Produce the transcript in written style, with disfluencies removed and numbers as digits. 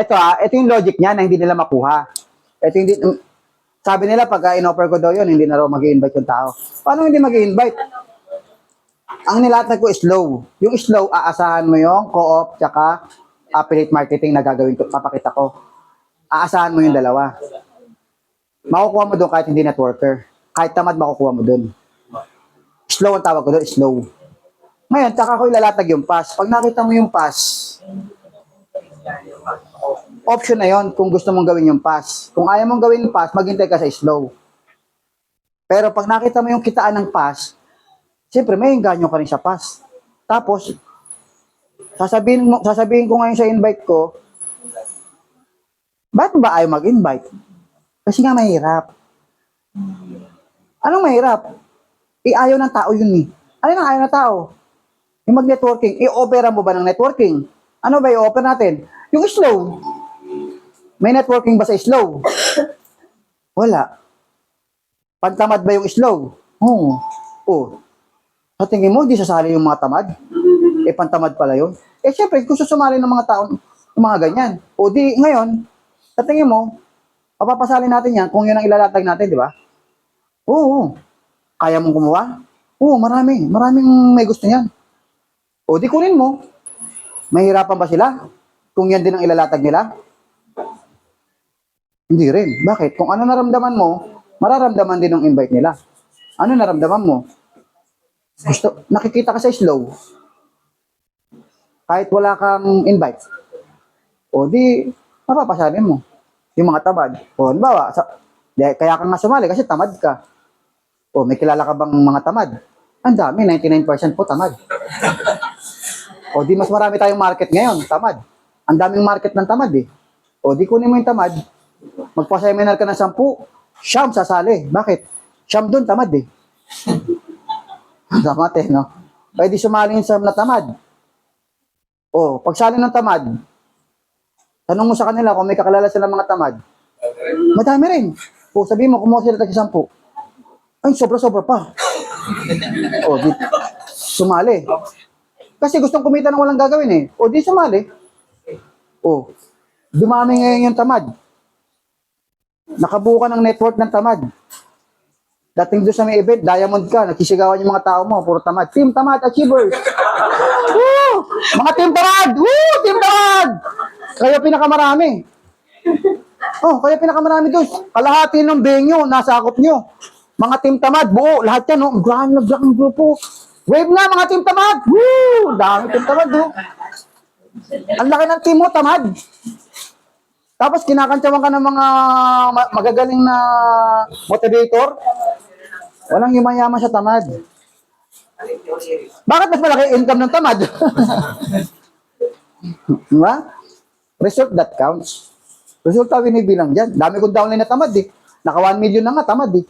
Ito yung logic niya na hindi nila makuha. Ito hindi, sabi nila pag in-offer ko daw yun, hindi na raw mag-i-invite yung tao. Paano hindi mag-i-invite? Ang nilatag ko is slow. Yung slow, aasahan mo yung co-op tsaka affiliate marketing na gagawin ko, papakita ko. Aasahan mo yung dalawa. Makukuha mo doon kahit hindi networker. Kahit tamad, makukuha mo doon. Slow ang tawag ko doon, slow. Ngayon, tsaka ko ilalatag yung pass. Pag nakita mo yung pass, option na yon kung gusto mong gawin yung pass. Kung ayaw mong gawin yung pass, maghintay ka sa slow. Pero pag nakita mo yung kitaan ng pass, siyempre may engganyo ka rin sa pass. Tapos, sasabihin ko ngayon sa invite ko, bakit ba ayaw mag-invite? Kasi nga mahirap. Anong mahirap? Ayaw ng tao yun eh. Ano yung ayaw ng tao? Yung mag-networking, i-opera mo ba ng networking? Ano ba i-offer natin? Yung slow. May networking ba sa slow? Wala. Pantamad ba yung slow? Oo. Oh. Sa tingin mo, hindi sasali yung mga tamad? Pantamad pala yun. Siyempre, kung susumali ng mga tao, yung mga ganyan. O di, ngayon, sa tingin mo, papapasali natin yan kung yun ang ilalatag natin, di ba? Oo. Kaya mong kumuha? Oo, marami. Maraming may gusto niyan. O di kunin mo. Mahirapan ba sila? Kung yan din ang ilalatag nila? Hindi rin. Bakit? Kung ano naramdaman mo, mararamdaman din ng invite nila. Ano naramdaman mo? Nakikita ka sa slow. Kahit wala kang invite. O di, mapapasabi mo. Yung mga tamad. O, halimbawa, kaya ka nga sumali kasi tamad ka. O, may kilala ka bang mga tamad? Ang dami, 99% po tamad. O, di mas marami tayong market ngayon, tamad. Ang daming market ng tamad eh. O, di kunin mo yung tamad, magpa-seminar ka ng 10, siyam sasali. Bakit? Siyam doon, tamad eh. Tamad eh, no? Pwede sumali yung siyam na tamad. O, pagsali ng tamad, tanong mo sa kanila kung may kakilala sila mga tamad. Madami rin. O, sabihin mo, kumuha sila tagi 10. Ay, sobra-sobra pa. O, di, sumali. Kasi gustong kumita ng walang gagawin eh. O, di sumali. O, dumami ngayon yung tamad. Nakabuo ka ng network ng tamad. Dating doon sa may event, diamond ka, nagsisigawan yung mga tao mo, puro tamad. Team Tamad Achievers! Woo! Mga Team Tamad! Woo! Team Tamad! Kayo pinakamarami. Oh, kayo pinakamarami doon. Kalahati ng venue, nasakop nyo. Mga Team Tamad, buo, lahat yan, no? Ang grupo. Wave na, mga Team Tamad! Woo! Dami Team Tamad, oh. Ang laki ng team mo, tamad. Tapos kinakantsawan ka ng mga magagaling na motivator. Walang yumayaman sa tamad. Bakit mas malaki income ng tamad? Diba? Result that counts. Resulta binibilang dyan. Dami kong downline na tamad eh. Naka 1 million na nga tamad eh.